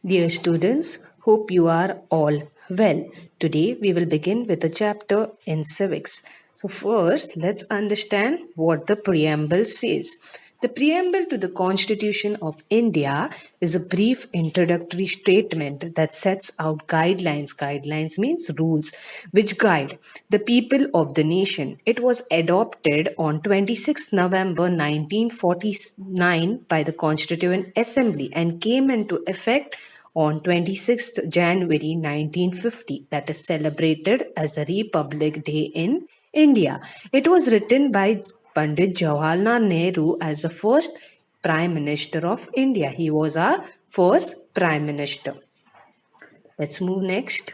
Dear students, hope you are all well. Today we will begin with a chapter in civics. So, first, let's understand what the preamble says. The preamble to the Constitution of India is a brief introductory statement that sets out guidelines. Guidelines means rules which guide the people of the nation. It was adopted on 26 November 1949 by the Constituent Assembly and came into effect on 26th January 1950, that is celebrated as a Republic Day in India. It was written by Pandit Jawaharlal Nehru as the first Prime Minister of India. He was our first Prime Minister. Let's move next.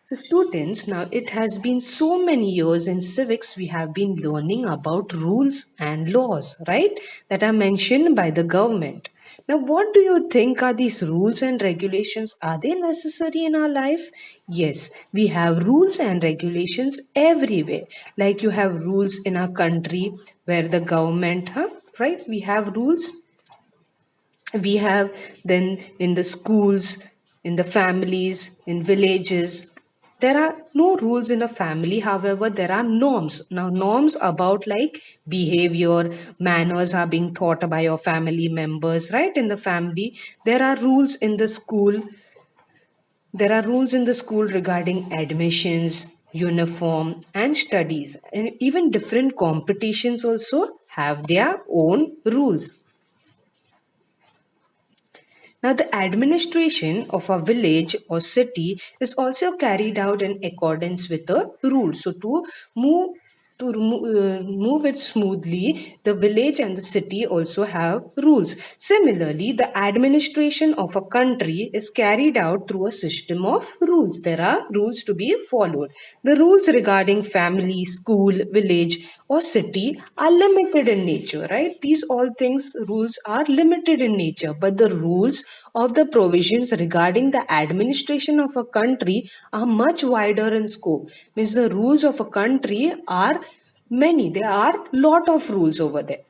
So, students, now it has been so many years in civics, we have been learning about rules and laws, right? That are mentioned by the government. Now, what do you think are these rules and regulations? Are they necessary in our life? Yes, we have rules and regulations everywhere. Like you have rules in our country where the government, right? We have rules, we have then in the schools, in the families, in villages. There are no rules in a family, however there are norms. Now norms about like behavior, manners are being taught by your family members, right? In the family there are rules. In the school there are rules in the school regarding admissions, uniform and studies, and even different competitions also have their own rules. Now, the administration of a village or city is also carried out in accordance with the rules. So, move move it smoothly, the village and the city also have rules. Similarly, the administration of a country is carried out through a system of rules. There are rules to be followed. The rules regarding family, school, village, or city are limited in nature, right? These all things, rules are limited in nature, but the rules of the provisions regarding the administration of a country are much wider in scope. Means the rules of a country are many. There are lot of rules over there.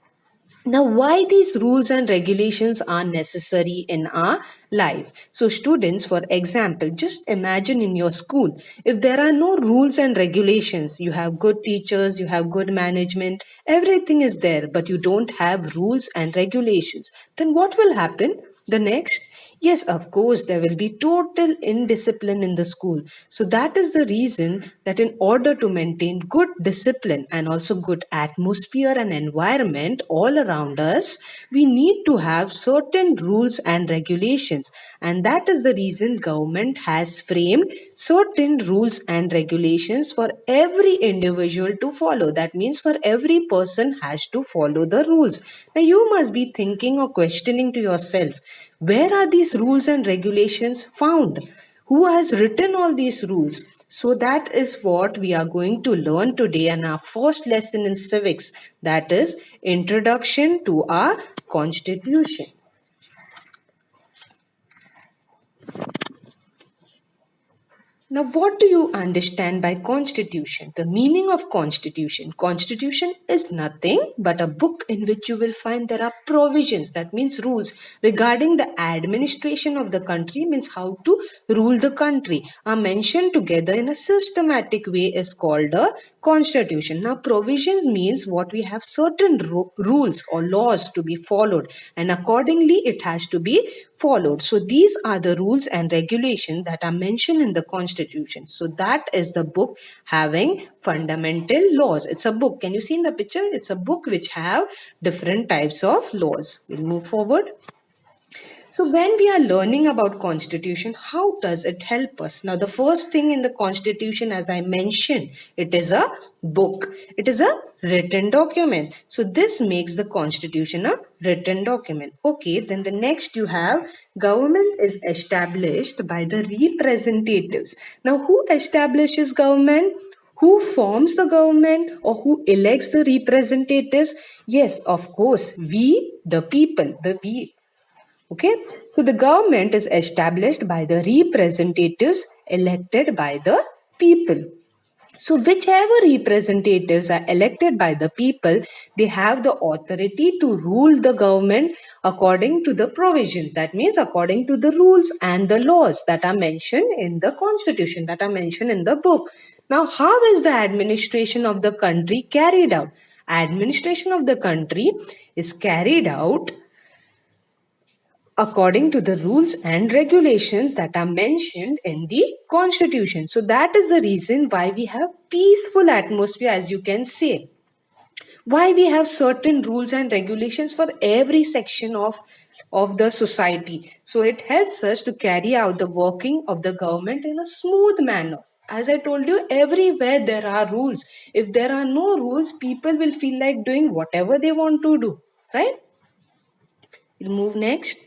Now, why these rules and regulations are necessary in our life? So, students, for example, just imagine in your school, if there are no rules and regulations, you have good teachers, you have good management, everything is there, but you don't have rules and regulations, then what will happen? The next, yes, of course, there will be total indiscipline in the school. So, that is the reason that in order to maintain good discipline and also good atmosphere and environment all around us, we need to have certain rules and regulations. And that is the reason government has framed certain rules and regulations for every individual to follow. That means for every person has to follow the rules. Now, you must be thinking or questioning to yourself, where are these rules and regulations found? Who has written all these rules? So that is what we are going to learn today in our first lesson in civics, that is introduction to our constitution. Now, what do you understand by constitution? The meaning of constitution. Constitution is nothing but a book in which you will find there are provisions, that means rules regarding the administration of the country, means how to rule the country, are mentioned together in a systematic way is called a constitution. Now, provisions means what we have certain rules or laws to be followed, and accordingly it has to be followed. So these are the rules and regulations that are mentioned in the constitution. So that is the book having fundamental laws. It's a book. Can you see in the picture? It's a book which have different types of laws. We'll move forward. So when we are learning about constitution, how does it help us? Now the first thing in the constitution, as I mentioned, it is a book. It is a written document. So this makes the constitution a written document. Okay, then the next you have government is established by the representatives. Now who establishes government? Who forms the government or who elects the representatives? Yes, of course, we, the people, the we. Okay, so the government is established by the representatives elected by the people. So, whichever representatives are elected by the people, they have the authority to rule the government according to the provisions. That means, according to the rules and the laws that are mentioned in the constitution, that are mentioned in the book. Now, how is the administration of the country carried out? Administration of the country is carried out according to the rules and regulations that are mentioned in the constitution. So that is the reason why we have peaceful atmosphere, as you can say, why we have certain rules and regulations for every section of the society. So it helps us to carry out the working of the government in a smooth manner. As I told you, everywhere there are rules. If there are no rules, people will feel like doing whatever they want to do, right? We'll move next.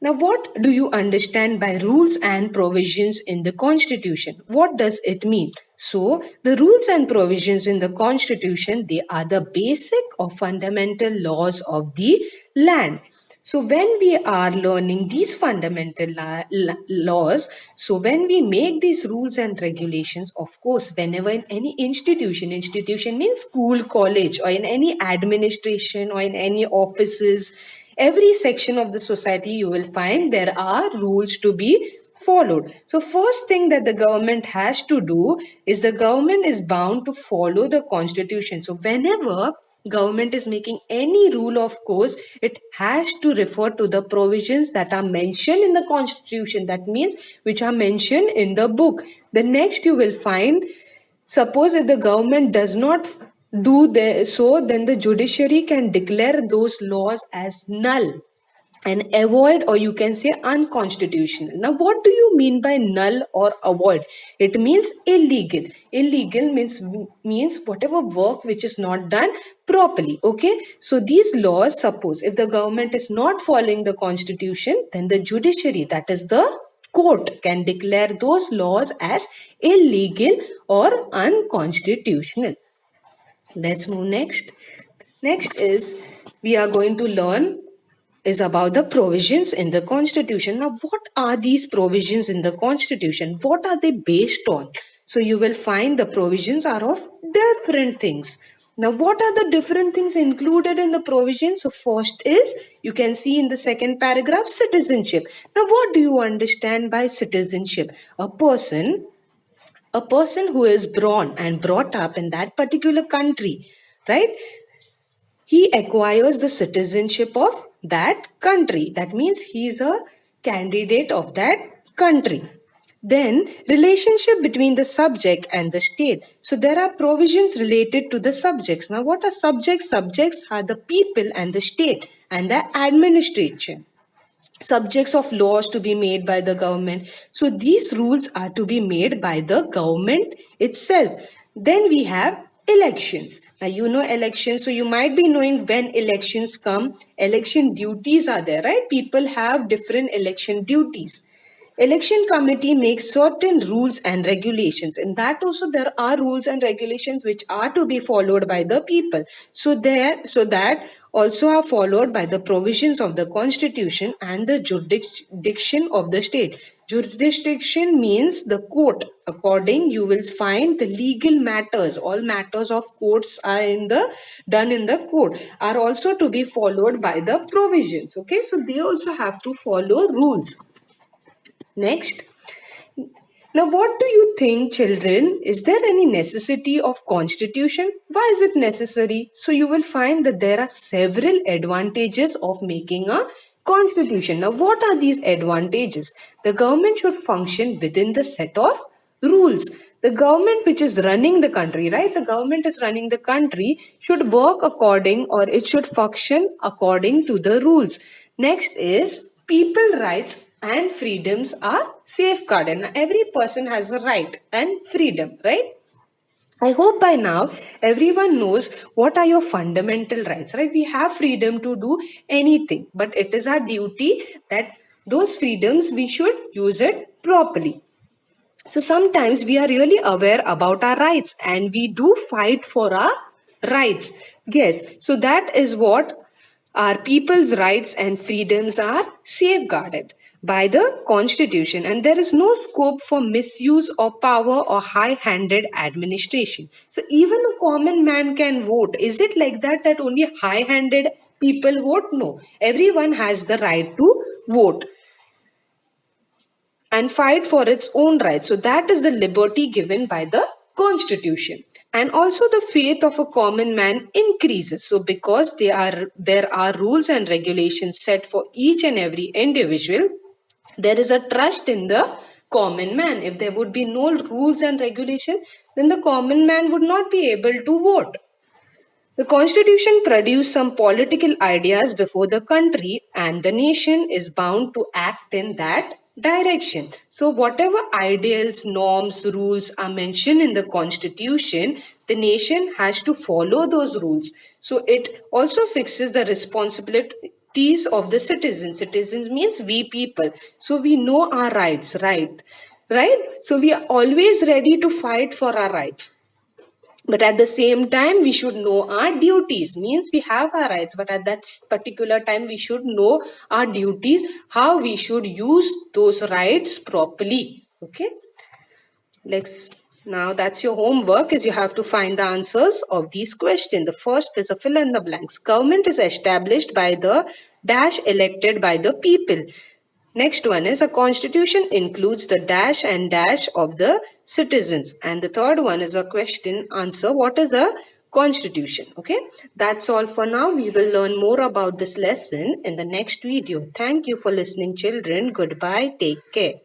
Now, what do you understand by rules and provisions in the Constitution? What does it mean? So, the rules and provisions in the Constitution, they are the basic or fundamental laws of the land. So, when we are learning these fundamental laws, so when we make these rules and regulations, of course, whenever in any institution means school, college, or in any administration or in any offices, every section of the society, you will find there are rules to be followed. So first thing that the government has to do is the government is bound to follow the constitution. So whenever government is making any rule, of course it has to refer to the provisions that are mentioned in the constitution, that means which are mentioned in the book. The next you will find, suppose if the government does not so, then the judiciary can declare those laws as null and avoid, or you can say unconstitutional. Now, what do you mean by null or avoid? It means illegal. Illegal means whatever work which is not done properly. Okay, so these laws, suppose if the government is not following the constitution, then the judiciary, that is the court, can declare those laws as illegal or unconstitutional. Let's move next. Next is we are going to learn is about the provisions in the constitution. Now, what are these provisions in the constitution? What are they based on? So you will find the provisions are of different things. Now, what are the different things included in the provisions? So first is, you can see in the second paragraph, citizenship. Now, what do you understand by citizenship? A person who is born and brought up in that particular country, right? He acquires the citizenship of that country. That means he is a candidate of that country. Then, relationship between the subject and the state. So there are provisions related to the subjects. Now, what are subjects? Subjects are the people and the state and the administration, subjects of laws to be made by the government. So these rules are to be made by the government itself. Then we have elections. Now you know elections, so you might be knowing when elections come. Election duties are there, right? People have different election duties. Election committee makes certain rules and regulations. In that also there are rules and regulations which are to be followed by the people. So that also are followed by the provisions of the constitution and the jurisdiction of the state. Jurisdiction means the court. According, you will find the legal matters. All matters of courts are done in the court, are also to be followed by the provisions. Okay, so they also have to follow rules. Next, now what do you think, children? Is there any necessity of constitution? Why is it necessary? So you will find that there are several advantages of making a constitution. Now what are these advantages? The government should function within the set of rules. The government which is running the country, right? The government is running the country, should work according, or it should function according to the rules. Next is people rights and freedoms are safeguarded. Now, every person has a right and freedom, right? I hope by now everyone knows what are your fundamental rights, right? We have freedom to do anything, but it is our duty that those freedoms we should use it properly. So sometimes we are really aware about our rights and we do fight for our rights. Yes, so that is what our people's rights and freedoms are safeguarded. by the constitution, and there is no scope for misuse of power or high-handed administration. So even a common man can vote. Is it like that only high-handed people vote? No, everyone has the right to vote and fight for its own rights. So that is the liberty given by the constitution. And also the faith of a common man increases. So because there are rules and regulations set for each and every individual, there is a trust in the common man. If there would be no rules and regulations, then the common man would not be able to vote. The constitution produced some political ideas before the country, and the nation is bound to act in that direction. So, whatever ideals, norms, rules are mentioned in the constitution, the nation has to follow those rules. So, it also fixes the responsibilities of the citizens. Citizens means we people. So, we know our rights, right? Right? So, we are always ready to fight for our rights, but at the same time we should know our duties. Means we have our rights, but at that particular time we should know our duties, how we should use those rights properly. Okay, let's now that's your homework, is you have to find the answers of these questions. The first is a fill in the blanks. Government is established by the dash elected by the people. Next one is a constitution includes the dash and dash of the citizens. And the third one is a question answer. What is a constitution? Okay, that's all for now. We will learn more about this lesson in the next video. Thank you for listening, children. Goodbye. Take care.